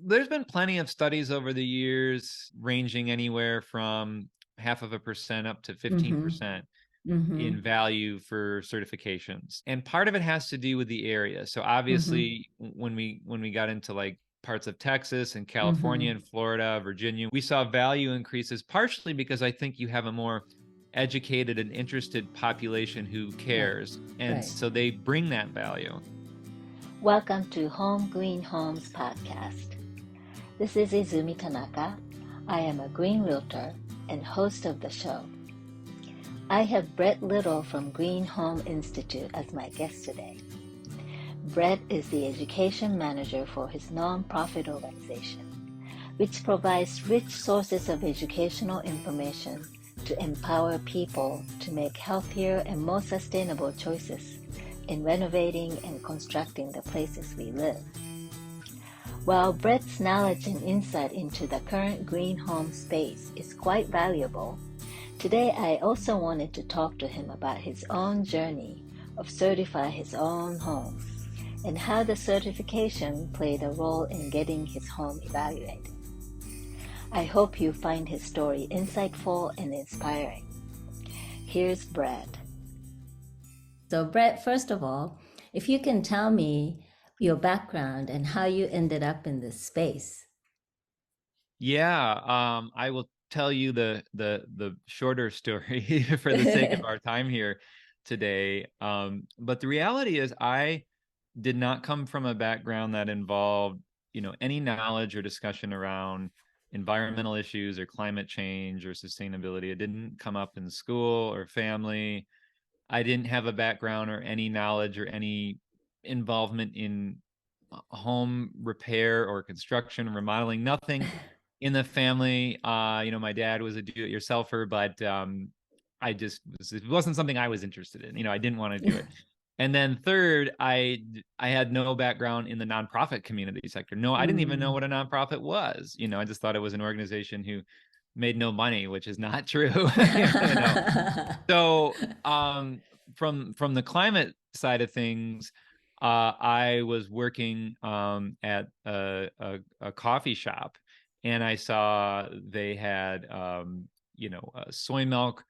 there's been plenty of studies over the years ranging anywhere from 0.5% up to 15% in value for certifications. And part of it has to do with the area. So obviously when we got into like parts of Texas and California and Florida, Virginia, we saw value increases partially because I think you have a more educated and interested population who cares. And so they bring that value. Welcome to Home Green Homes podcast. This is Izumi Tanaka. I am a green realtor and host of the show. I have Brett Little from GreenHome Institute as my guest today. Brett is the education manager for his nonprofit organization, which provides rich sources of educational information to empower people to make healthier and more sustainable choices in renovating and constructing the places we live. While Brett's knowledge and insight into the current green home space is quite valuable, today I also wanted to talk to him about his own journey of certifying his own home and how the certification played a role in getting his home evaluated. I hope you find his story insightful and inspiring. Here's Brett. So Brett, first of all, if you can tell me your background and how you ended up in this space. Yeah, I will tell you the shorter story for the sake of our time here today. But the reality is I did not come from a background that involved, any knowledge or discussion around environmental issues or climate change or sustainability. It didn't come up in school or family. I didn't have a background or any knowledge or any involvement in home repair or construction, remodeling, nothing in the family. My dad was a do-it-yourselfer, but it wasn't something I was interested in. I didn't want to do it. And then third, I had no background in the nonprofit community sector. No, I didn't even know what a nonprofit was. I just thought it was an organization who made no money, which is not true. So from the climate side of things, I was working at a coffee shop, and I saw they had soy milk,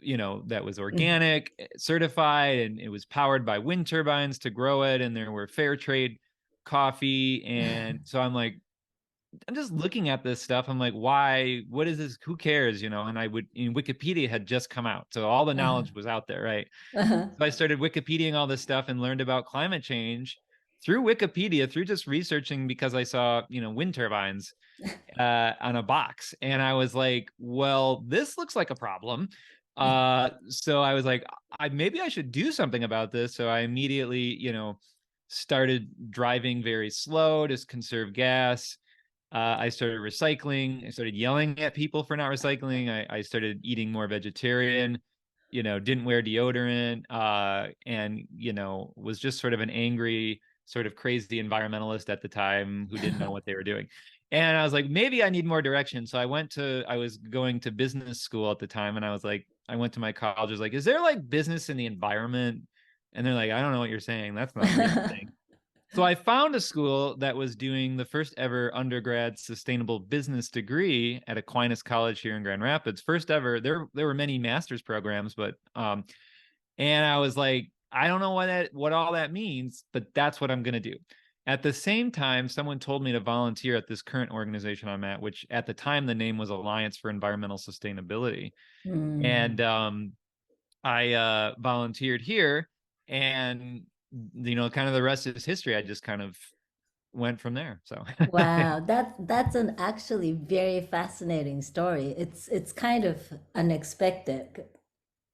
that was organic, certified, and it was powered by wind turbines to grow it, and there were fair trade coffee. And so I'm just looking at this stuff. I'm like, why? What is this? Who cares? And Wikipedia had just come out, so all the knowledge was out there, right? So I started Wikipediaing all this stuff and learned about climate change through Wikipedia, through just researching, because I saw, wind turbines on a box, and I was like, well, this looks like a problem. So I was like, maybe I should do something about this. So I immediately, started driving very slow to conserve gas. I started recycling. I started yelling at people for not recycling. I started eating more vegetarian, didn't wear deodorant, and, was just sort of an angry, sort of crazy environmentalist at the time who didn't know what they were doing. And I was like, maybe I need more direction. So I was going to business school at the time. And I went to my college. I was like, is there like business in the environment? And they're like, I don't know what you're saying. That's not a real thing. So I found a school that was doing the first ever undergrad sustainable business degree at Aquinas College here in Grand Rapids. First ever. There were many master's programs, but and I was like, I don't know what all that means, but that's what I'm going to do. At the same time, someone told me to volunteer at this current organization I'm at, which at the time the name was Alliance for Environmental Sustainability. And I volunteered here, and kind of the rest is history. I just kind of went from there. So wow, that's an actually very fascinating story. It's kind of unexpected,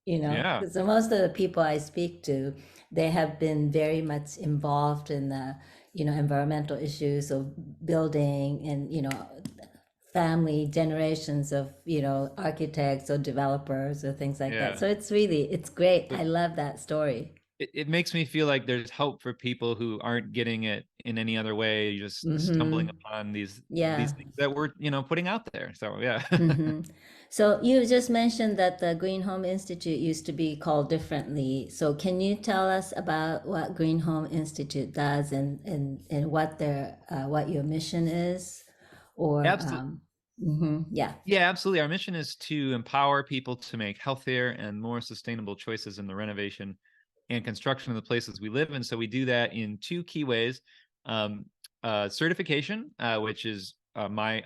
Yeah. because most of the people I speak to, they have been very much involved in the environmental issues of building and family generations of architects or developers or things like that. So it's great. I love that story. It makes me feel like there's hope for people who aren't getting it in any other way. You're just stumbling Mm-hmm. upon these Yeah. things that we're, putting out there. So yeah. Mm-hmm. So you just mentioned that the Green Home Institute used to be called differently. So can you tell us about what Green Home Institute does and what what your mission is? Or Absolutely. yeah. Yeah, absolutely. Our mission is to empower people to make healthier and more sustainable choices in the renovation and construction of the places we live in. So we do that in two key ways. Um, Certification, which is my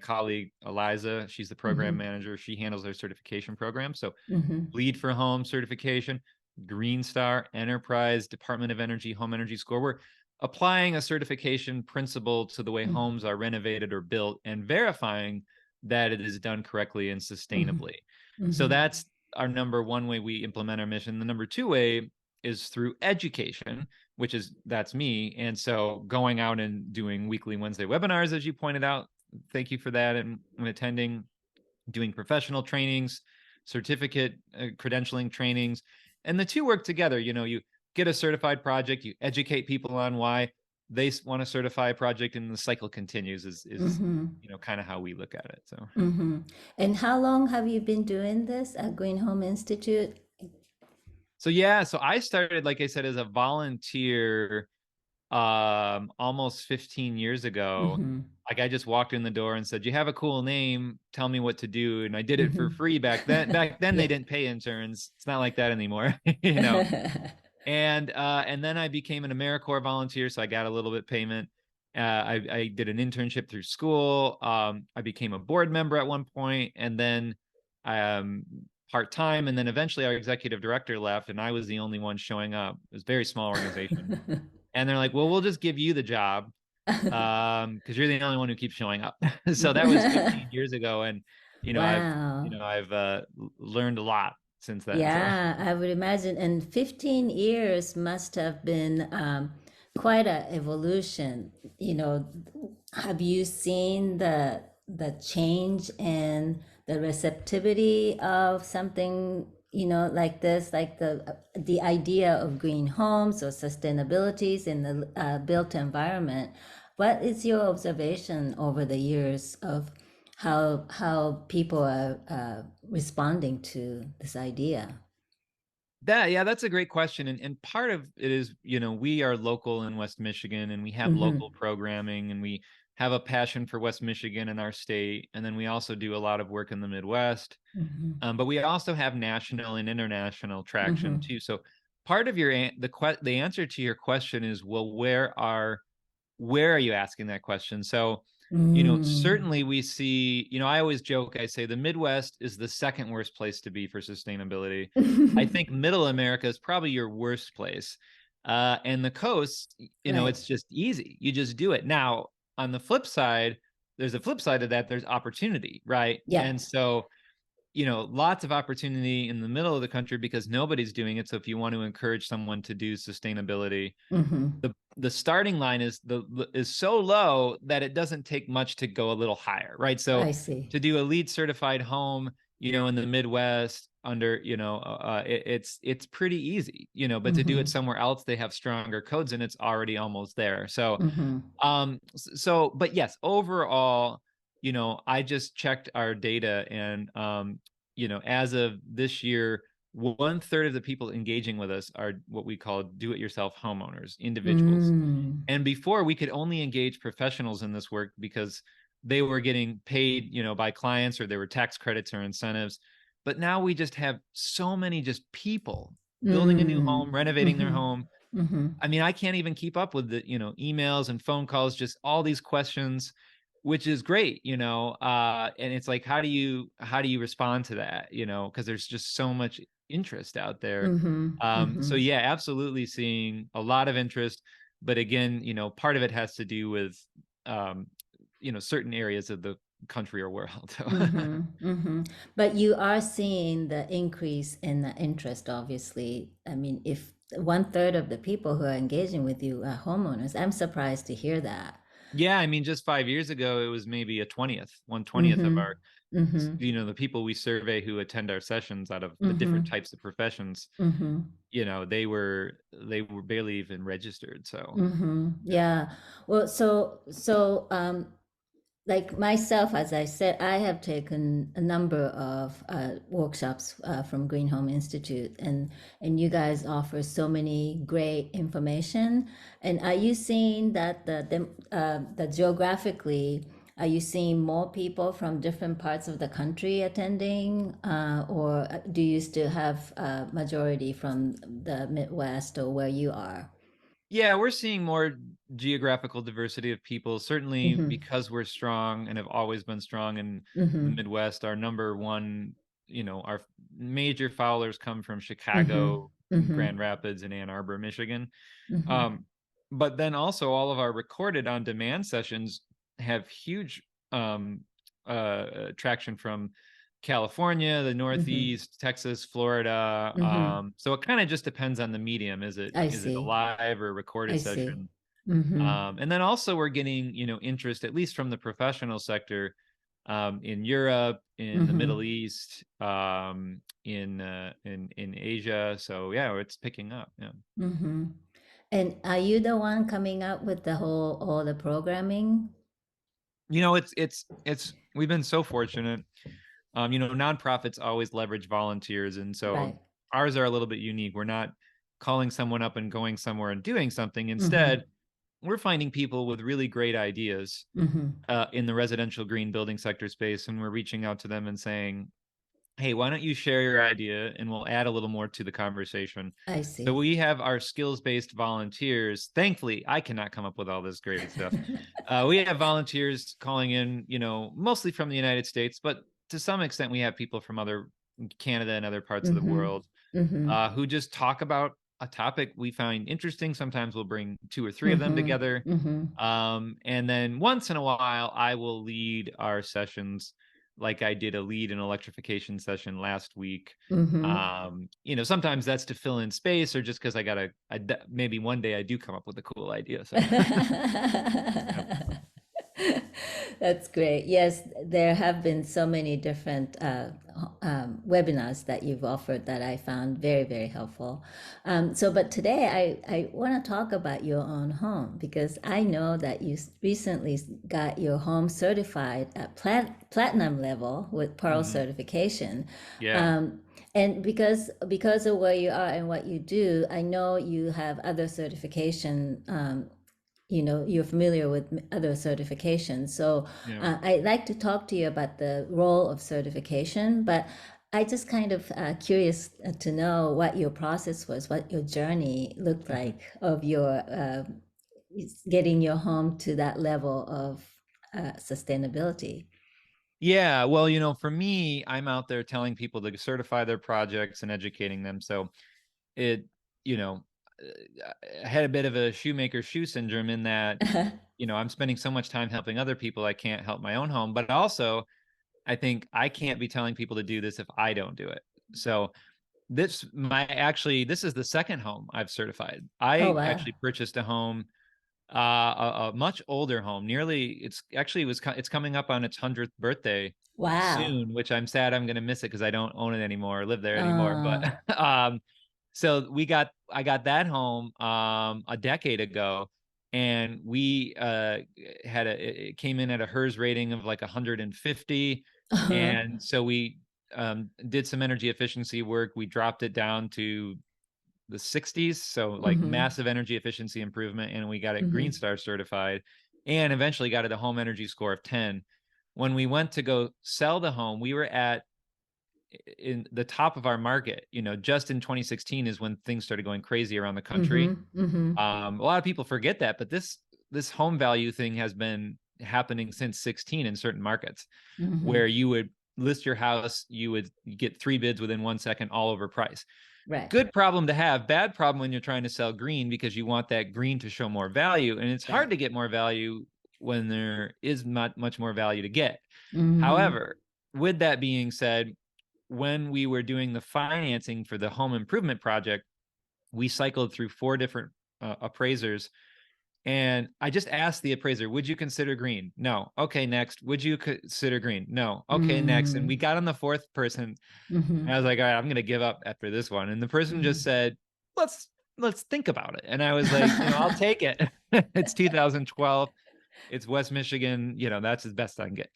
colleague Eliza. She's the program Mm-hmm. manager. She handles our certification program. So Mm-hmm. LEED for Home certification, Green Star, Enterprise, Department of Energy, Home Energy Score. We're applying a certification principle to the way homes are renovated or built and verifying that it is done correctly and Mm-hmm. sustainably. So Mm-hmm. that's our number one way we implement our mission. The number two way is through education, that's me. And so going out and doing weekly Wednesday webinars, as you pointed out, thank you for that, and attending, doing professional trainings, certificate credentialing trainings, and the two work together. You get a certified project, you educate people on why they want to certify a project, and the cycle continues. Is Mm-hmm. kind of how we look at it. So Mm-hmm. And how long have you been doing this at Green Home Institute? yeah, so I started, like I said, as a volunteer almost 15 years ago. Mm-hmm. Like, I just walked in the door and said, you have a cool name, tell me what to do, and I did it for Mm-hmm. free back then. They Yeah. didn't pay interns. It's not like that anymore. you know and then I became an AmeriCorps volunteer, so I got a little bit payment. I did an internship through school. I became a board member at one point, and then um, part time, and then eventually our executive director left, and I was the only one showing up. It was a very small organization, and they're like, "Well, we'll just give you the job because you're the only one who keeps showing up." So that was 15 years ago, and Wow. I've learned a lot since then. So. Yeah, I would imagine. And 15 years must have been quite a evolution. Have you seen the change and the receptivity of something, like this, like the idea of green homes or sustainabilities in the built environment? What is your observation over the years of how people are responding to this idea? Yeah, that's a great question. And part of it is, we are local in West Michigan, and we have Mm-hmm. local programming, and we have a passion for West Michigan and our state. And then we also do a lot of work in the Midwest. Mm-hmm. But we also have national and international traction Mm-hmm. too. So part of the answer to your question is, well, where are you asking that question? So, Mm. certainly we see, I always joke, I say the Midwest is the second worst place to be for sustainability. I think middle America is probably your worst place. And the coast, Right. it's just easy. You just do it. Now, on the flip side, there's a flip side of that. There's opportunity, right? Yeah. And so, lots of opportunity in the middle of the country because nobody's doing it. So if you want to encourage someone to do sustainability, Mm-hmm. the starting line is so low that it doesn't take much to go a little higher, right? So I see. to do a LEED certified home, in the Midwest under, it's pretty easy, but to do it Mm-hmm. somewhere else, they have stronger codes and it's already almost there. So Mm-hmm. but yes, overall, I just checked our data, and as of this year, 1/3 of the people engaging with us are what we call do-it-yourself homeowners, individuals. Mm. And before, we could only engage professionals in this work because they were getting paid, by clients, or there were tax credits or incentives. But now we just have so many just people building a new home, Mm. renovating their Mm-hmm. home. Mm-hmm. I mean, I can't even keep up with the, emails and phone calls, just all these questions, which is great, and it's like, how do you respond to that, because there's just so much interest out there. Mm-hmm. So Mm-hmm. yeah, absolutely seeing a lot of interest, but again, part of it has to do with, um, certain areas of the country or world. Mm-hmm. Mm-hmm. But you are seeing the increase in the interest, obviously. I mean, if 1/3 of the people who are engaging with you are homeowners, I'm surprised to hear that. Yeah, I mean, just 5 years ago, it was maybe a 20th, 1/20th of Mm-hmm. our, Mm-hmm. the people we survey who attend our sessions out of the different Mm-hmm. types of professions, Mm-hmm. they were barely even registered. So, Mm-hmm. yeah. Yeah. Well, like myself, as I said, I have taken a number of workshops from GreenHome Institute, and you guys offer so many great information. And are you seeing that the geographically, are you seeing more people from different parts of the country attending, or do you still have majority from the Midwest or where you are? Yeah, we're seeing more geographical diversity of people, certainly Mm-hmm. because we're strong and have always been strong in the Mm-hmm. Midwest. Our number one, our major followers come from Mm-hmm. Chicago, Mm-hmm. Grand Rapids, and Ann Arbor, Michigan. Mm-hmm. Um, but then also all of our recorded on demand sessions have huge traction from California, the Mm-hmm. Northeast, Texas, Florida. Mm-hmm. So it kind of just depends on the medium. Is it I is it a see. live or I recorded see. session? Mm-hmm. And then also we're getting, interest, at least from the professional sector, in Europe, in the Mm-hmm. Middle East, in Asia. So yeah, it's picking up. Yeah. Mm-hmm. And are you the one coming up with the whole all the programming? It's we've been so fortunate. Nonprofits always leverage volunteers, and so Right. ours are a little bit unique. We're not calling someone up and going somewhere and doing something. Mm-hmm. Instead, we're finding people with really great ideas Mm-hmm. in the residential green building sector space, and we're reaching out to them and saying, hey, why don't you share your idea and we'll add a little more to the conversation. I So see. we have our skills-based volunteers. Thankfully, I cannot come up with all this great stuff. We have volunteers calling in, mostly from the United States, but to some extent, we have people from other Canada and other parts of the Mm-hmm. world Mm-hmm. who just talk about a topic we find interesting. Sometimes we'll bring two or three of them Mm-hmm. together. Mm-hmm. And then once in a while, I will lead our sessions, like I did a lead and electrification session last week. Mm-hmm. Sometimes that's to fill in space or just because maybe one day I do come up with a cool idea. So, yeah. That's great. Yes, there have been so many different webinars that you've offered that I found very, very helpful. But today I want to talk about your own home because I know that you recently got your home certified at platinum level with Pearl Mhm. certification. Yeah. Um, and because of where you are and what you do, I know you have other certification you're familiar with other certifications. So Yeah. I'd like to talk to you about the role of certification, but I just kind of curious to know what your process was, what your journey looked Mhm. like of your getting your home to that level of sustainability. Yeah, well, for me, I'm out there telling people to certify their projects and educating them. So it, you know, I had a bit of a shoemaker shoe syndrome in that, I'm spending so much time helping other people, I can't help my own home. But also, I think I can't be telling people to do this if I don't do it. So this is the second home I've certified. Oh, I wow. actually purchased a home, a much older home. It's coming up on its 100th birthday Wow. soon, which I'm sad I'm going to miss it because I don't own it anymore or live there anymore. But Uh, so I got that home a decade ago, and we it came in at a HERS rating of like 150, and so we did some energy efficiency work. We dropped it down to the 60s, so like mm-hmm, massive energy efficiency improvement, and we got it mm-hmm, Green Star certified, and eventually got it a home energy score of 10. When we went to go sell the home, we were at in the top of our market. Just in 2016 is when things started going crazy around the mm-hmm, country. mm-hmm, A lot of people forget that, but this home value thing has been happening since 16 in certain markets, mm-hmm. where you would list your house, you would get 3 bids within 1 second, all over price. Right, Good problem to have, bad problem when you're trying to sell green because you want that green to show more value, and it's right. hard to get more value when there is not much more value to get. Mm-hmm, However, with that being said, when we were doing the financing for the home improvement project, we cycled through four different appraisers, And I just asked the appraiser, would you consider green? No. Okay, next. Would you consider green? No. Okay, next. And we got on the fourth person, and I was like, all right, I'm gonna give up after this one. And the person just said, let's let's think about it. And I was like, I'll take it. It's 2012. It's West Michigan, that's as best I can get.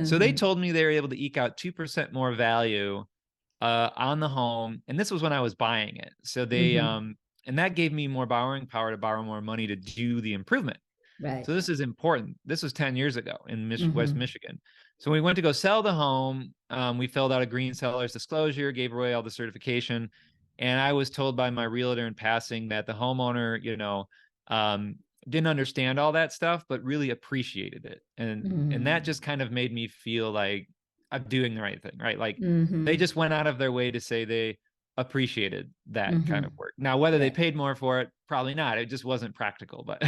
So they told me they were able to eke out 2% more value on the home. And this was when I was buying it. So and that gave me more borrowing power to borrow more money to do the improvement. Right. So this is important. This was 10 years ago in West Michigan. So when we went to go sell the home, we filled out a green seller's disclosure, gave away all the certification. And I was told by my realtor in passing that the homeowner, didn't understand all that stuff, but really appreciated it. And that just kind of made me feel like I'm doing the right thing, right? Like they just went out of their way to say they appreciated that kind of work. Now, whether they paid more for it, probably not. It just wasn't practical. But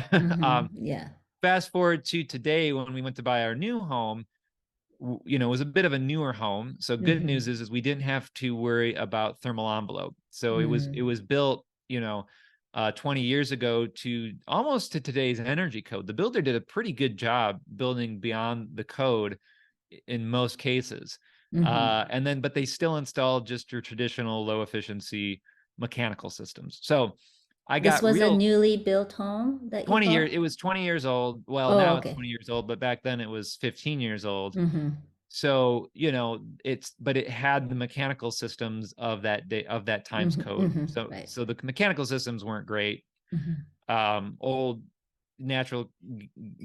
Yeah. fast forward to today when we went to buy our new home, it was a bit of a newer home. So good news is we didn't have to worry about thermal envelope. So it was built, 20 years ago to almost to today's energy code. The builder did a pretty good job building beyond the code in most cases. But they still installed just your traditional low efficiency mechanical systems. So I This got was a real newly built home that you 20 years. bought? It was 20 years old. Well, Oh, now it's okay. 20 years old, but back then it was 15 years old. So, but it had the mechanical systems of that day, of that time's code. Right. So the mechanical systems weren't great. Old natural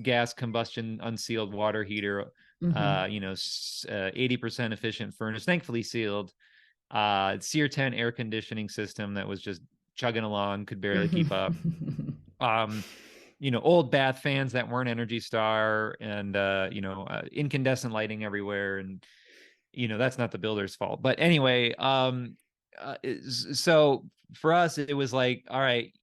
gas combustion unsealed water heater, 80% efficient furnace, thankfully sealed, Sear 10 air conditioning system that was just chugging along, could barely keep up. Old bath fans that weren't Energy Star, and incandescent lighting everywhere. And that's not the builder's fault, but anyway, so for us it was like, all right,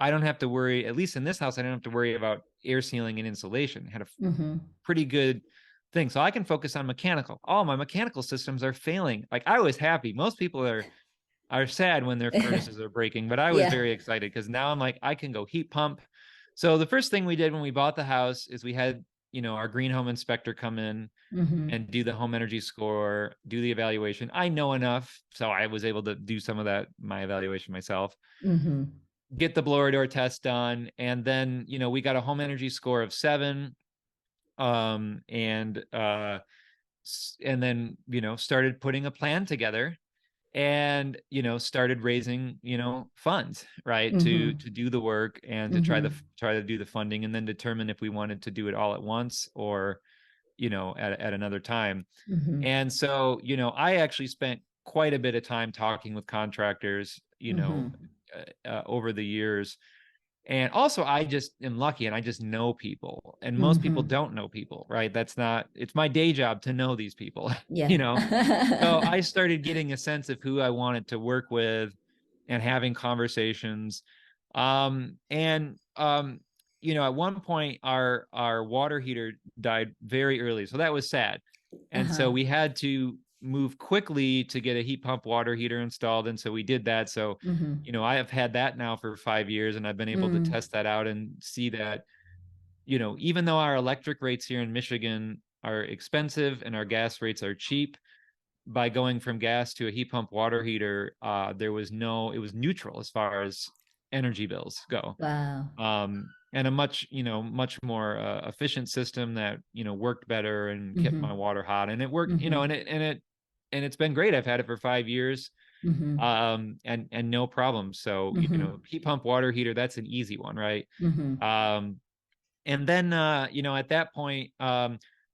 I don't have to worry, at least in this house I don't have to worry about air sealing and insulation. Had a pretty good thing, so I can focus on mechanical. All my mechanical systems are failing. Like, I was happy. Most people are sad when their furnaces are breaking, but I was very excited because now I'm like, I can go heat pump. So the first thing we did when we bought the house is we had our GreenHome inspector come in and do the home energy score, do the evaluation. I know enough, so I was able to do some of that, my evaluation myself, get the blower door test done. And then, we got a home energy score of 7. And then, started putting a plan together, and, started raising, funds, right. To do the work and to try to do the funding, and then determine if we wanted to do it all at once or, at another time. And so, I actually spent quite a bit of time talking with contractors, over the years. And also, I just am lucky and I just know people, and most people don't know people, right? It's my day job to know these people, Yeah. So I started getting a sense of who I wanted to work with and having conversations. At one point our water heater died very early. So that was sad. And so we had to move quickly to get a heat pump water heater installed. And so we did that. So, I have had that now for 5 years, and I've been able to test that out and see that, even though our electric rates here in Michigan are expensive and our gas rates are cheap, by going from gas to a heat pump water heater, it was neutral as far as energy bills go. Wow. And a much more efficient system that, worked better and kept my water hot, and it worked, and it's been great. I've had it for 5 years, and no problem. So, heat pump water heater, that's an easy one, right? And then, at that point,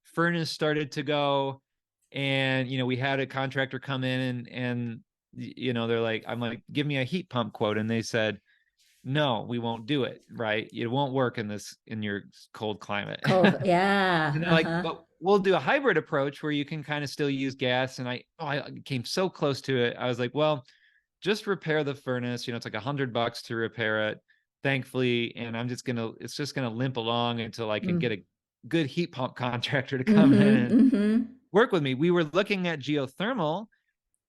furnace started to go, and, we had a contractor come in, and they're like, I'm like, give me a heat pump quote. And they said, no, we won't do it. Right. It won't work in your cold climate. Cold. Yeah. And they're like, but we'll do a hybrid approach where you can kind of still use gas. And I came so close to it. I was like, well, just repair the furnace. It's like $100 to repair it, thankfully. And it's just gonna limp along until I can get a good heat pump contractor to come in and work with me. We were looking at geothermal,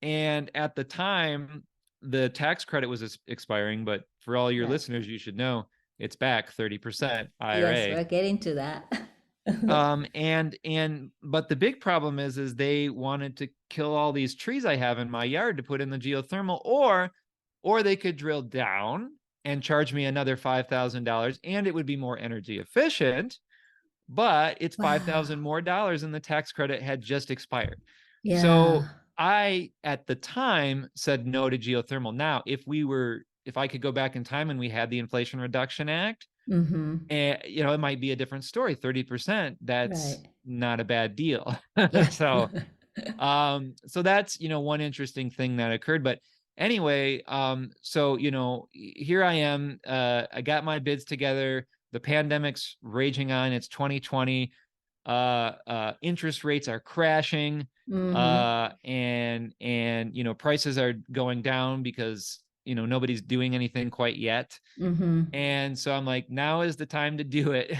and at the time the tax credit was expiring. But for all your listeners, you should know it's back 30% Yes, IRA. we're getting to that. But the big problem is they wanted to kill all these trees I have in my yard to put in the geothermal, or they could drill down and charge me another $5,000, and it would be more energy efficient, but it's $5,000 Wow. more dollars, and the tax credit had just expired. So Yeah. I, at the time, said no to geothermal. Now, if I could go back in time and we had the Inflation Reduction Act, Mm-hmm. and it might be a different story. 30%, that's Right. not a bad deal. Yeah. So that's one interesting thing that occurred. But anyway, so here I am. I got my bids together. The pandemic's raging on. It's 2020. Interest rates are crashing. Mm-hmm. And prices are going down because nobody's doing anything quite yet. Mm-hmm. And so I'm like, now is the time to do it.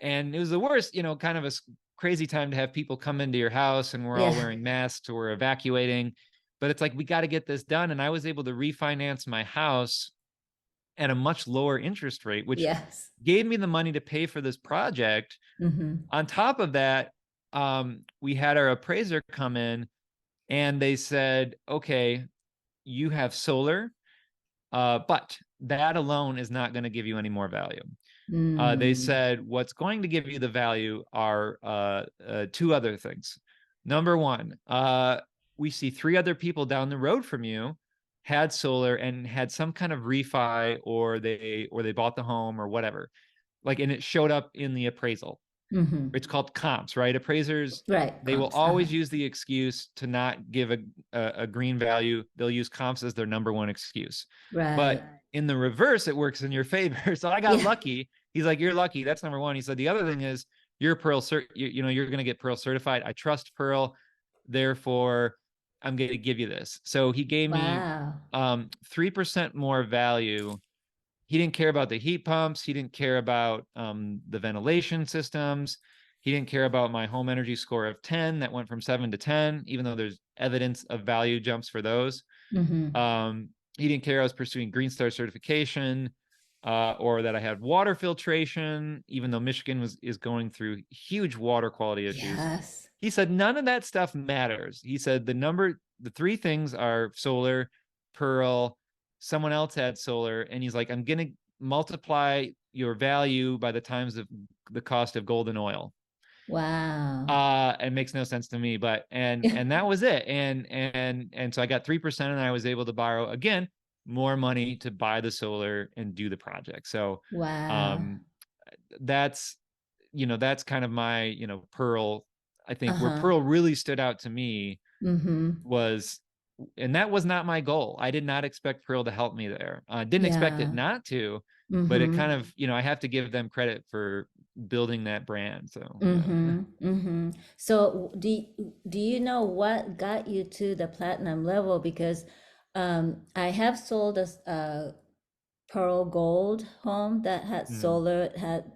And it was the worst, kind of a crazy time to have people come into your house and we're all Yeah. wearing masks or we're evacuating. But it's like, we got to get this done. And I was able to refinance my house at a much lower interest rate, which Yes. gave me the money to pay for this project. Mm-hmm. On top of that, we had our appraiser come in and they said, okay, you have solar, but that alone is not going to give you any more value. They Mm. said what's going to give you the value are two other things. Number one, we see three other people down the road from you had solar and had some kind of refi, or they bought the home or whatever. Like, and it showed up in the appraisal. Mm-hmm. It's called comps, right? Appraisers, Right. they will Comps. Uh-huh. always use the excuse to not give a green value. They'll use comps as their number one excuse. Right. But in the reverse, it works in your favor. So I got Yeah. lucky. He's like, you're lucky. That's number one. He said the other thing is you're Pearl cert. You're going to get Pearl certified. I trust Pearl, therefore I'm going to give you this. So he gave me Wow. 3% more value. He didn't care about the heat pumps. He didn't care about the ventilation systems. He didn't care about my home energy score of 10 that went from 7 to 10, even though there's evidence of value jumps for those. Mm-hmm. He didn't care I was pursuing Green Star certification, or that I had water filtration, even though Michigan is going through huge water quality issues. Yes. He said none of that stuff matters. He said the three things are solar, Pearl, someone else had solar, and he's like, I'm gonna multiply your value by the times of the cost of gold and oil. Wow. It makes no sense to me, but and that was it. And so I got 3%, and I was able to borrow again more money to buy the solar and do the project. So Wow. um that's that's kind of my Pearl. I think where Uh-huh. Pearl really stood out to me Mm-hmm. was, and that was not my goal. I did not expect Pearl to help me there. Didn't expect it Yeah. not to, but it kind Mm-hmm. of, I have to give them credit for building that brand. So yeah. Mm-hmm. Mm-hmm. So do you know what got you to the platinum level? Because I have sold a Pearl Gold home that had Mm, solar, had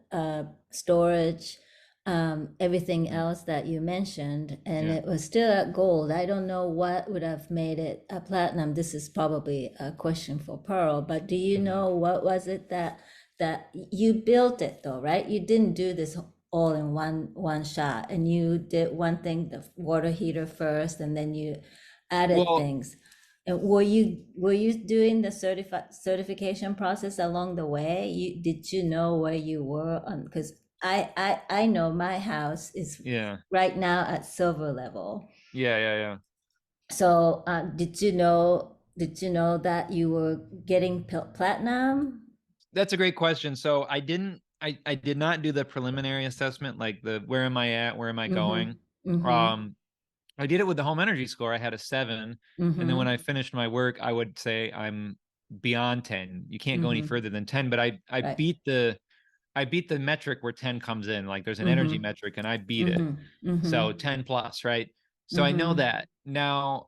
storage, everything mm, else that you mentioned, and yeah. it was still at gold. I don't know what would have made it a platinum. This is probably a question for Pearl, but do you Mhm. know what was it that you built it though, right? You didn't do this all in one shot, and you did one thing, the water heater first, and then you added Well, things. And were you doing the certification process along the way? Did you know where you were on? Because I know my house is yeah, right now at silver level. yeah. So did you know that you were getting platinum? That's a great question. So I did not do the preliminary assessment, like the where am I at, where am I Mm-hmm. going. Mm-hmm. Um, I did it with the home energy score. I had a 7, and then when Mm-hmm. I finished my work, I would say I'm beyond 10. You can't go any Mm-hmm. further than 10. But Right. I beat the metric where 10 comes in. Like, there's an energy Mm-hmm. metric, and I beat it. Mm-hmm. Mm-hmm. So 10 plus, right? So I know Mm-hmm. that. Now,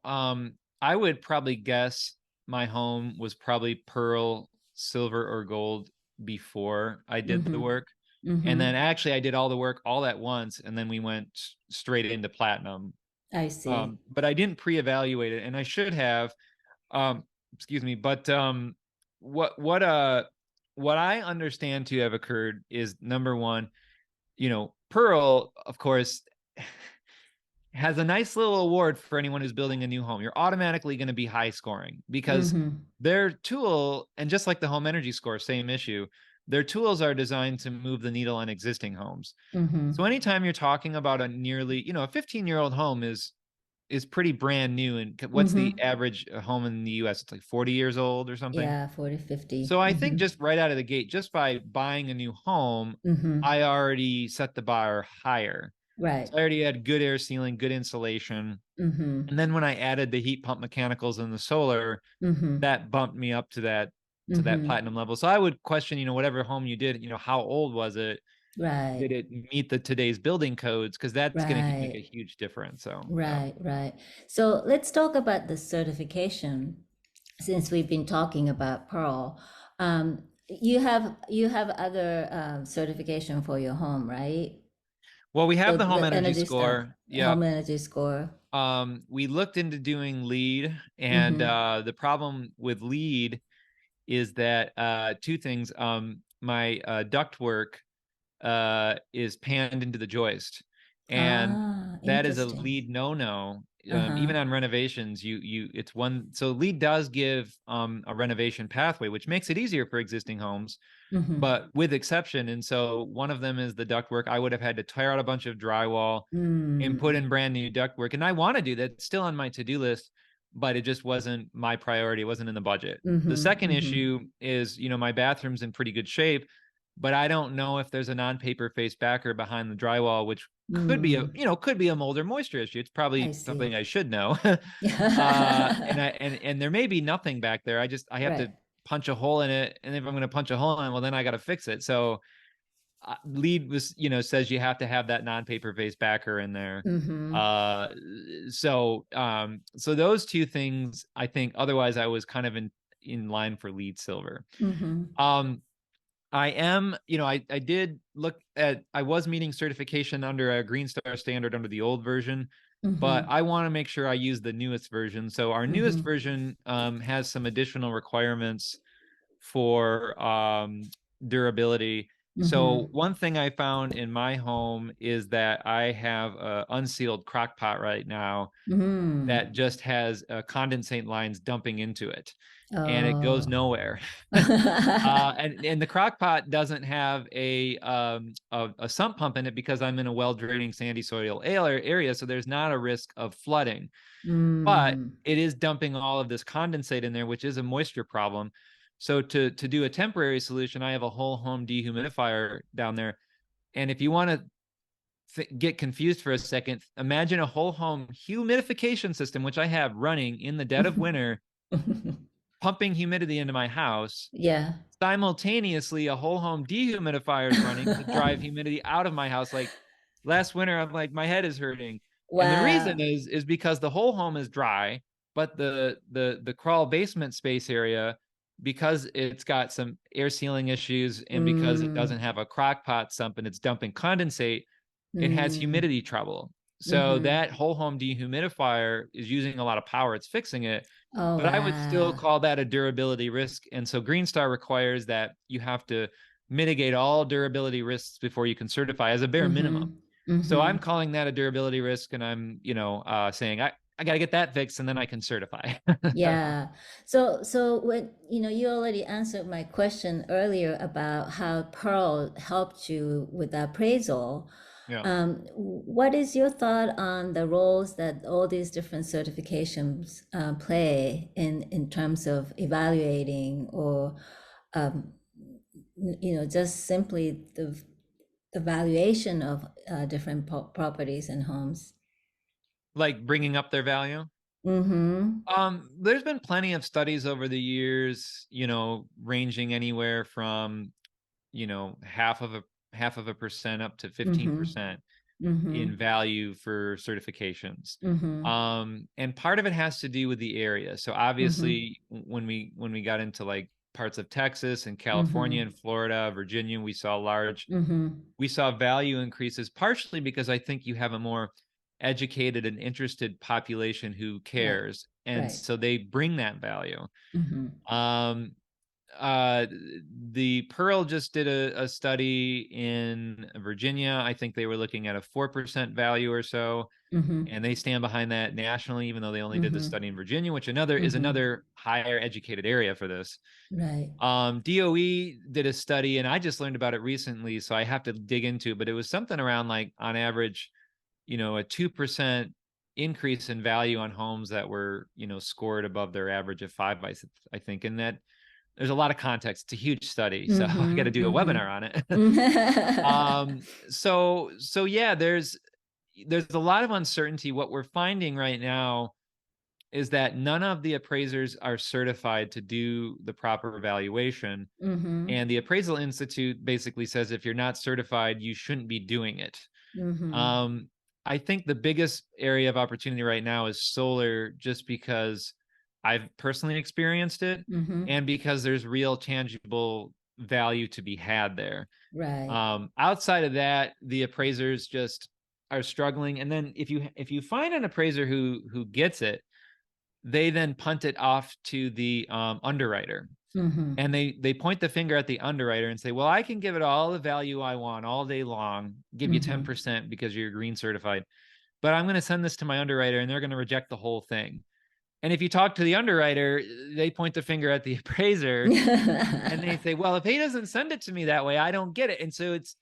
I would probably guess my home was probably pearl, silver, or gold before I did the Mm-hmm. work. And Mm-hmm. then actually I did all the work all at once, and then we went straight into platinum. I see. But I didn't pre-evaluate it, and I should have. Um, excuse me, but what what I understand to have occurred is, number one, Pearl, of course, has a nice little award for anyone who's building a new home. You're automatically going to be high scoring because Mm-hmm. their tool, and just like the home energy score, same issue, their tools are designed to move the needle on existing homes. So Mm-hmm. anytime you're talking about a nearly, a 15-year-old home is pretty brand new. And what's the Mm-hmm. average home in the US? It's like 40 years old or something. Yeah, 40, 50. So I think Mm-hmm. just right out of the gate, just by buying a new home, Mm-hmm. I already set the bar higher. Right. So I already had good air sealing, good insulation. Mm-hmm. And then when I added the heat pump mechanicals and the solar, Mm-hmm. that bumped me up to that Mm-hmm. platinum level. So I would question, whatever home you did, how old was it? Right. Did it meet the today's building codes? Because that's going to make Right. a huge difference. So yeah. Right. Right. So let's talk about the certification since we've been talking about Pearl. You have other certification for your home, right? Well, we So have the home the energy energy stuff, score. Yep. home energy score. We looked into doing lead, and Mm-hmm. the problem with lead is that two things. My ductwork is panned into the joist, and Ah, that is a interesting. lead no. Uh-huh. Even on renovations, it's one. So lead does give a renovation pathway, which makes it easier for existing homes, Mm-hmm. but with exception. And so one of them is the ductwork. I would have had to tear out a bunch of drywall and put Mm. in brand new ductwork. And I want to do that. It's still on my to-do list, but it just wasn't my priority. It wasn't in the budget. The Mm-hmm. second Mm-hmm. issue is, my bathroom's in pretty good shape, but I don't know if there's a non-paper face backer behind the drywall, which Mm. could be a mold or moisture issue. It's I probably see. something I should know. And there may be nothing back there. I have Right. to punch a hole in it. And if I'm going to punch a hole in it, well, then I got to fix it. So lead was says you have to have that non-paper face backer in there. Mm-hmm. uh so those two things, I think, otherwise I was kind of in line for lead silver. Mm-hmm. um I am, I did look at, I was meeting certification under a Green Star standard under the old version, but Mm-hmm. I want to make sure I use the newest version. So our newest Mm-hmm. version has some additional requirements for durability. So Mm-hmm. one thing I found in my home is that I have a unsealed crock pot right now Mm-hmm. that just has condensate lines dumping into it, and it goes Oh. nowhere. And the crock pot doesn't have a sump pump in it because I'm in a well draining sandy soil area, so there's not a risk of flooding. But Mm. it is dumping all of this condensate in there, which is a moisture problem. So to do a temporary solution, I have a whole home dehumidifier down there. And if you want to get confused for a second, imagine a whole home humidification system, which I have running in the dead of winter, pumping humidity into my house. Yeah. Simultaneously, a whole home dehumidifier is running to drive humidity out of my house. Like last winter, I'm like, my head is hurting. And the reason Wow. is because the whole home is dry, but the crawl basement space area, because it's got some air sealing issues and because it Mm. doesn't have a crock pot sump and it's dumping condensate, it has Mm. humidity trouble. So Mm-hmm. that whole home dehumidifier is using a lot of power. It's fixing it, Oh, but I would still wow. call that a durability risk. And so Green Star requires that you have to mitigate all durability risks before you can certify as a bare minimum. Mm-hmm. So Mm-hmm. I'm calling that a durability risk, and I'm, saying I got to get that fixed and then I can certify. Yeah. So when you already answered my question earlier about how Pearl helped you with the appraisal. Yeah. What is your thought on the roles that all these different certifications play in terms of evaluating or um, just simply the valuation of different properties and homes? Like bringing up their value. Mm-hmm. There's been plenty of studies over the years, ranging anywhere from, half of a percent up to Mm-hmm. 15% Mm-hmm. in value for certifications. Mm-hmm. And part of it has to do with the area. So Mm-hmm. obviously when we got into like parts of Texas and California Mm-hmm. and Florida, Virginia, Mm-hmm. we saw value increases, partially because I think you have a more educated and interested population who Right. cares. And Right. so they bring that value. Mm-hmm. Um, the Pearl just did a study in Virginia. I think they were looking at a 4% value or so, Mm-hmm. and they stand behind that nationally, even though they only did the Mm-hmm. study in Virginia, which another is Mm-hmm. another higher educated area for this. Right. DOE did a study, and I just learned about it recently, so I have to dig into it, but it was something around like on average, a 2% increase in value on homes that were, scored above their average of five, I think. And that there's a lot of context. It's a huge study, so I got to do a Mm-hmm. webinar on it. Mm-hmm. So yeah, there's a lot of uncertainty. What we're finding right now is that none of the appraisers are certified to do the proper evaluation. Mm-hmm. And the Appraisal Institute basically says if you're not certified, you shouldn't be doing it. Mm-hmm. Um, I think the biggest area of opportunity right now is solar, just because I've personally experienced it Mm-hmm. and because there's real tangible value to be had there. Right. Outside of that, the appraisers just are struggling. And then if you find an appraiser who gets it, they then punt it off to the underwriter, Mm-hmm. and they point the finger at the underwriter and say, well, I can give it all the value I want all day long, give you Mm-hmm. 10% because you're green certified, but I'm going to send this to my underwriter and they're going to reject the whole thing. And if you talk to the underwriter, they point the finger at the appraiser and they say, well, if he doesn't send it to me that way, I don't get it. And so it's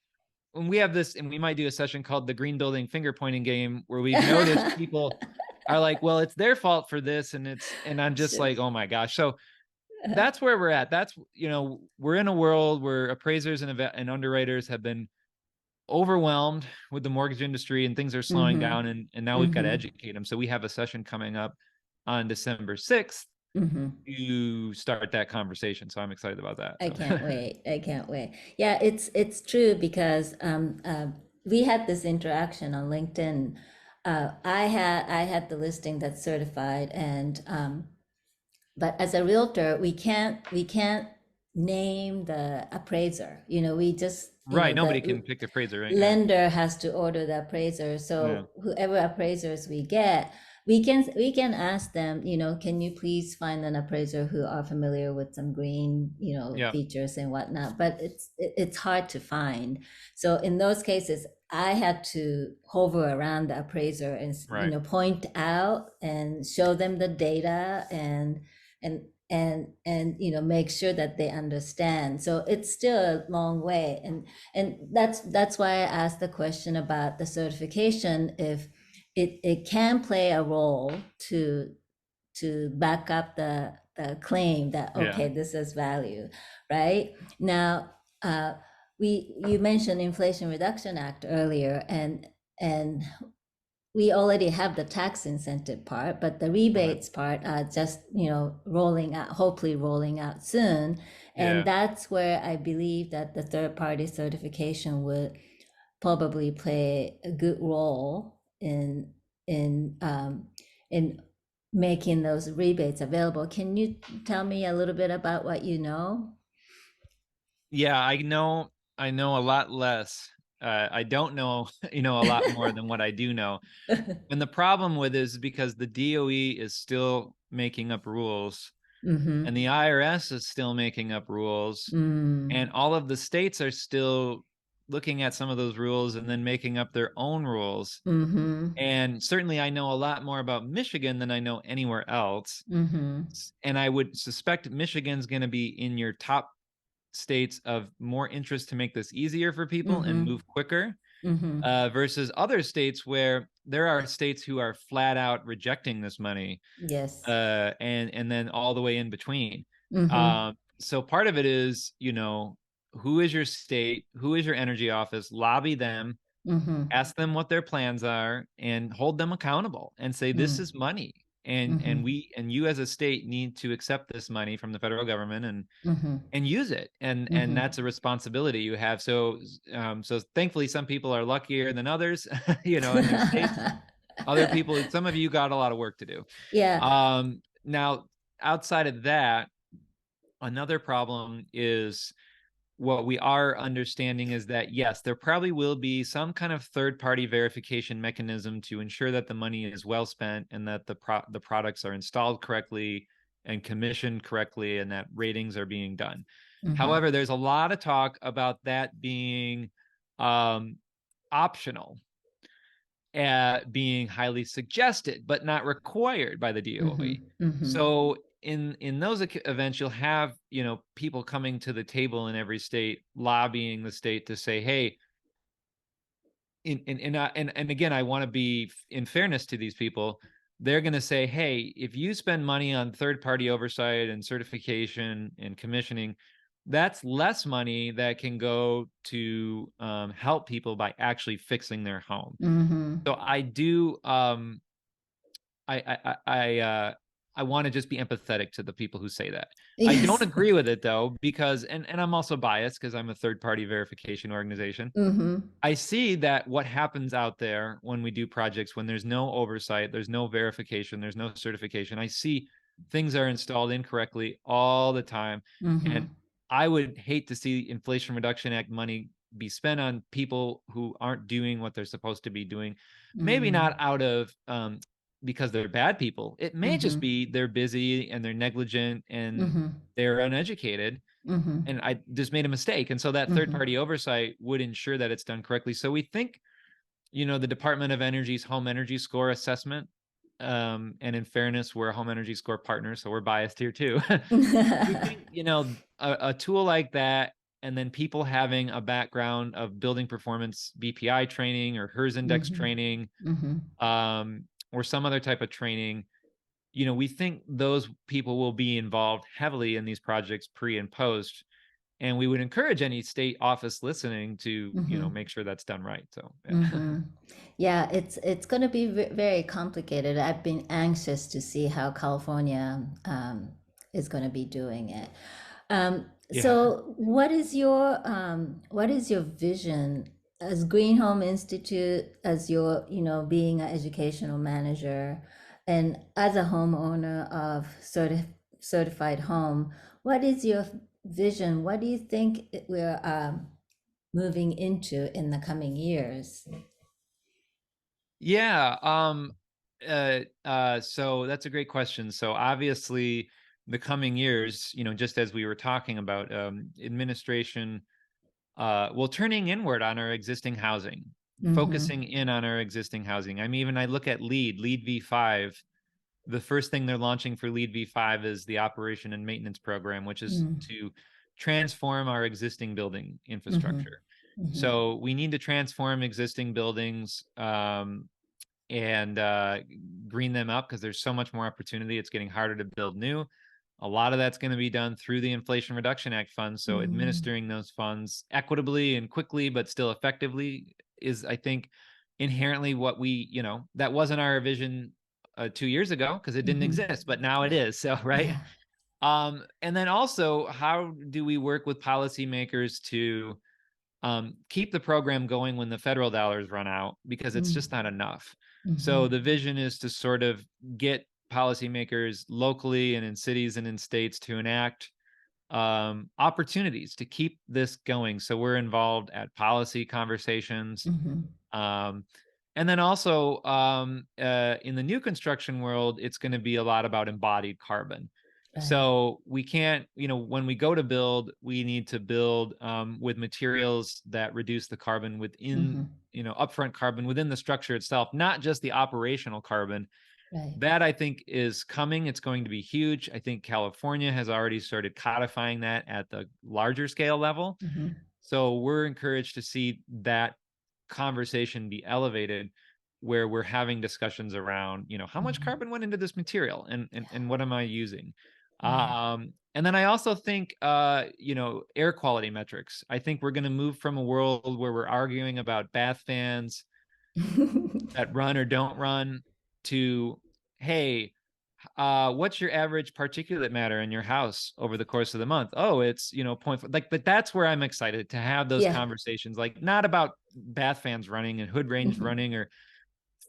when we have this, and we might do a session called the green building finger pointing game, where we've noticed people are like, well, it's their fault for this. And I'm just Sure. like, oh my gosh. So that's where we're at. That's, we're in a world where appraisers and underwriters have been overwhelmed with the mortgage industry, and things are slowing Mm-hmm. down, and now we've got to Mm-hmm. educate them. So we have a session coming up on December 6th Mm-hmm. to start that conversation. So I'm excited about that. I So can't wait. I can't wait. Yeah, it's true because we had this interaction on LinkedIn. I had the listing that's certified, and but as a realtor, we can't name the appraiser. We just right, nobody can the pick the appraiser, right? Yeah. lender has to order the appraiser. Yeah. So whoever appraisers we get, we can ask them, can you please find an appraiser who are familiar with some green, Yeah. features and whatnot. But it's hard to find. So in those cases, I had to hover around the appraiser and Right. point out and show them the data and make sure that they understand. So it's still a long way, and that's why I asked the question about the certification, if it can play a role to back up the claim that, Yeah. okay, this is value. Right now, you mentioned Inflation Reduction Act earlier, and we already have the tax incentive part, but the Right. rebates part are just, rolling out, hopefully rolling out soon. And Yeah. that's where I believe that the third party certification would probably play a good role in making those rebates available. Can you tell me a little bit about what you know? Yeah, I know a lot less. I don't know, a lot more than what I do know. And the problem with it is because the DOE is still making up rules, Mm-hmm. and the IRS is still making up rules, Mm. and all of the states are still looking at some of those rules and then making up their own rules. Mm-hmm. And certainly I know a lot more about Michigan than I know anywhere else. Mm-hmm. And I would suspect Michigan's going to be in your top states of more interest to make this easier for people and Mm-hmm. move quicker, Mm-hmm. versus other states where there are states who are flat out rejecting this money, Yes. and then all the way in between. Mm-hmm. So part of it is, who is your state, who is your energy office, lobby them, Mm-hmm. ask them what their plans are, and hold them accountable and say, this is money, and Mm-hmm. you as a state need to accept this money from the federal government Mm-hmm. and use it, and Mm-hmm. that's a responsibility you have. So thankfully some people are luckier than others, in their states. Other people, some of you got a lot of work to do. Yeah. Now, outside of that, another problem is, what we are understanding is that, yes, there probably will be some kind of third party verification mechanism to ensure that the money is well spent and that the products are installed correctly and commissioned correctly and that ratings are being done. Mm-hmm. However, there's a lot of talk about that being optional, being highly suggested but not required by the Mm-hmm. DOE. Mm-hmm. So in those events, you'll have people coming to the table in every state, lobbying the state to say, hey, and again, I want to be in fairness to these people. They're going to say, hey, if you spend money on third party oversight and certification and commissioning, that's less money that can go to help people by actually fixing their home. Mm-hmm. So I do I want to just be empathetic to the people who say that. I don't Yes. agree with it though, because and I'm also biased because I'm a third party verification organization. Mm-hmm. I see that what happens out there when we do projects, when there's no oversight, there's no verification, there's no certification. I see things are installed incorrectly all the time. Mm-hmm. And I would hate to see Inflation Reduction Act money be spent on people who aren't doing what they're supposed to be doing. Maybe Mm-hmm. not out of because they're bad people. It may Mm-hmm. just be they're busy and they're negligent and Mm-hmm. they're uneducated Mm-hmm. and I just made a mistake. And so that third Mm-hmm. party oversight would ensure that it's done correctly. So we think, the Department of Energy's home energy score assessment, and in fairness, we're a home energy score partner, so we're biased here too. We think, a tool like that, and then people having a background of building performance BPI training or HERS index Mm-hmm. training, Mm-hmm. or some other type of training, we think those people will be involved heavily in these projects pre and post, and we would encourage any state office listening to Mm-hmm. make sure that's done right. So yeah. Mm-hmm. Yeah, it's going to be very complicated. I've been anxious to see how California is going to be doing it. Yeah. So, what is your vision as Green Home Institute, as your being an educational manager, and as a homeowner of certified home? What is your vision? What do you think we're moving into in the coming years? Yeah. So that's a great question. So obviously the coming years, just as we were talking about, administration, well, turning inward on our existing housing, Mm-hmm. focusing in on our existing housing. I mean, even I look at LEED V5. The first thing they're launching for LEED V5 is the operation and maintenance program, which is to transform our existing building Mm-hmm. infrastructure. Mm-hmm. So we need to transform existing buildings, and green them up because there's so much more opportunity. It's getting harder to build new. A lot of that's going to be done through the Inflation Reduction Act funds. So Mm-hmm. administering those funds equitably and quickly, but still effectively, is, I think, inherently what that wasn't our vision 2 years ago because it didn't Mm-hmm. exist, but now it is. So, right. Yeah. And then also, how do we work with policymakers to keep the program going when the federal dollars run out, because it's just not enough. Mm-hmm. So the vision is to sort of get policymakers locally and in cities and in states to enact opportunities to keep this going. So we're involved at policy conversations. Mm-hmm. Um, and then also in the new construction world, it's going to be a lot about embodied carbon. Right. So we can't, when we go to build, we need to build with materials that reduce the carbon within, Mm-hmm. upfront carbon within the structure itself, not just the operational carbon. Right. That I think is coming. It's going to be huge. I think California has already started codifying that at the larger scale level. Mm-hmm. So we're encouraged to see that conversation be elevated, where we're having discussions around, how much Mm-hmm. carbon went into this material and what am I using? Right. And then I also think, air quality metrics. I think we're going to move from a world where we're arguing about bath fans that run or don't run to, hey, what's your average particulate matter in your house over the course of the month? Oh, it's, 0.4. Like, but that's where I'm excited to have those Yeah. conversations, like not about bath fans running and hood range Mm-hmm. running or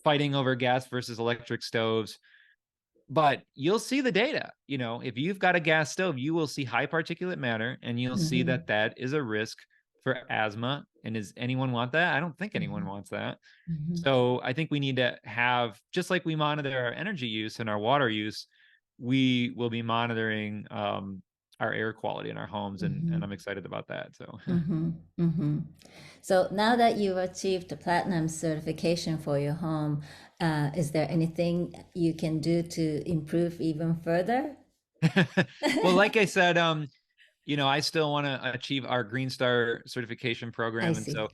fighting over gas versus electric stoves. But you'll see the data. If you've got a gas stove, you will see high particulate matter, and you'll see Mm-hmm. that that is a risk for asthma. And does anyone want that? I don't think anyone Mm-hmm. wants that. Mm-hmm. So I think we need to have, just like we monitor our energy use and our water use, we will be monitoring our air quality in our homes, and Mm-hmm. I'm excited about that. So Mm-hmm. Mm-hmm. So now that you've achieved the platinum certification for your home, is there anything you can do to improve even further? well, like I said, I still want to achieve our Green Star certification I program. And see. so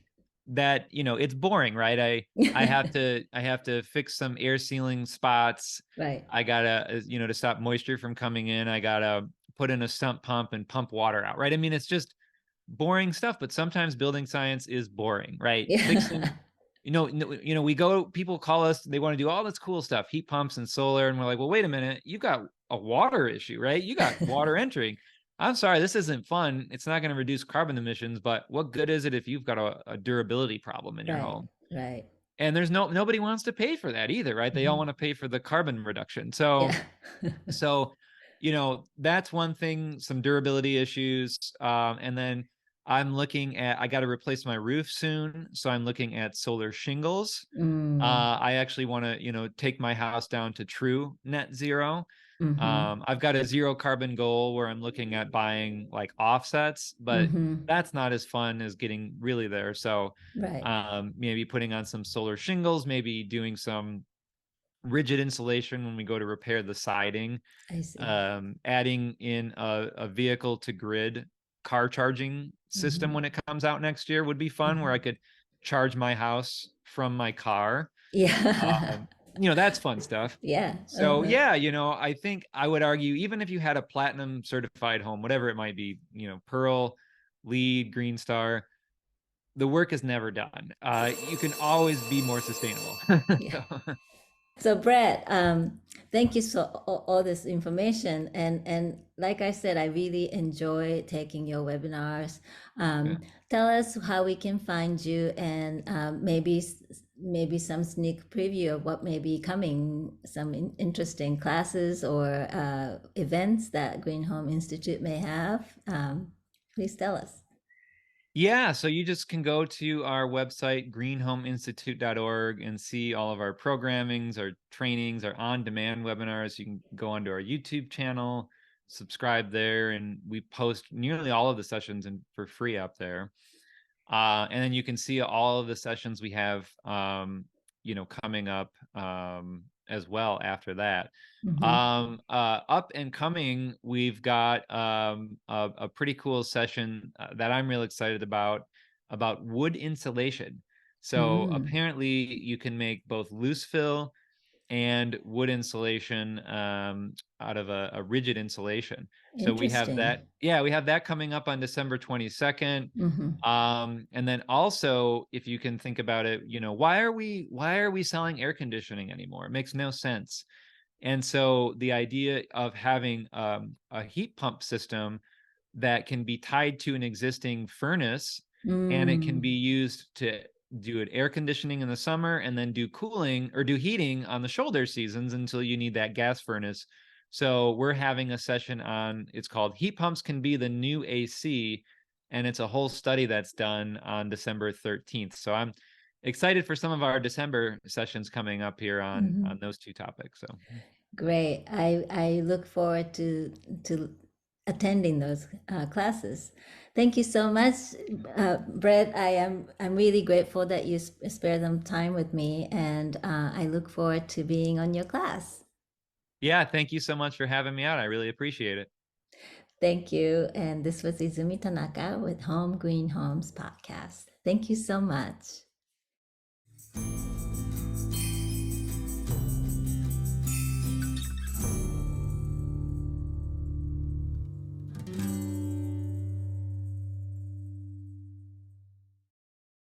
that, it's boring, right? I have to fix some air sealing spots. Right. I gotta, to stop moisture from coming in. I gotta put in a sump pump and pump water out, right? I mean, it's just boring stuff, but sometimes building science is boring, right? Yeah. Fixing, people call us, they want to do all this cool stuff, heat pumps and solar, and we're like, well, wait a minute, you got a water issue, right? You got water entering. I'm sorry, this isn't fun. It's not going to reduce carbon emissions, but what good is it if you've got a durability problem in your Right. home? Right. And there's nobody wants to pay for that either, right? They all Mm-hmm. want to pay for the carbon reduction. Yeah. So that's one thing, some durability issues. And then I got to replace my roof soon. So I'm looking at solar shingles. Mm. I actually want to, take my house down to true net zero. Mm-hmm. I've got a zero carbon goal where I'm looking at buying like offsets, but Mm-hmm. that's not as fun as getting really there. So Right. maybe putting on some solar shingles, maybe doing some rigid insulation when we go to repair the siding, I see. adding in a vehicle to grid car charging system Mm-hmm. when it comes out next year would be fun, where Mm-hmm. I could charge my house from my car. Yeah. That's fun stuff. Yeah. So Uh-huh. yeah, I think I would argue, even if you had a platinum certified home, whatever it might be, Pearl, LEED, Green Star, the work is never done. You can always be more sustainable. Yeah. So, So Brett, thank you so all this information, and like I said, I really enjoy taking your webinars. yeah. Tell us how we can find you, and maybe some sneak preview of what may be coming, some interesting classes or events that Green Home Institute may have. Please tell us. Yeah, so you just can go to our website, greenhomeinstitute.org, and see all of our programmings, our trainings, our on-demand webinars. You can go onto our YouTube channel, subscribe there, and we post nearly all of the sessions for free up there. And then you can see all of the sessions we have, coming up as well after that. Mm-hmm. Up and coming, we've got a pretty cool session that I'm real excited about wood insulation. So Mm, apparently, you can make both loose fill and wood insulation out of a rigid insulation. So we have interesting. that. Yeah, we have that coming up on December 22nd. Mm-hmm. And then also, if you can think about it, why are we selling air conditioning anymore? It makes no sense. And so the idea of having a heat pump system that can be tied to an existing furnace, and it can Mm, be used to do it air conditioning in the summer and then do cooling or do heating on the shoulder seasons until you need that gas furnace. So we're having a session on, it's called Heat Pumps Can Be the New AC, and it's a whole study that's done on December 13th. So I'm excited for some of our December sessions coming up here on mhm. on those two topics. So Great. I look forward to attending those classes. Thank you so much, Brett. I'm really grateful that you spare some time with me, and I look forward to being on your class. yeah, thank you so much for having me out. I really appreciate it. Thank you. And this was Izumi Tanaka with Home Green Homes podcast. Thank you so much.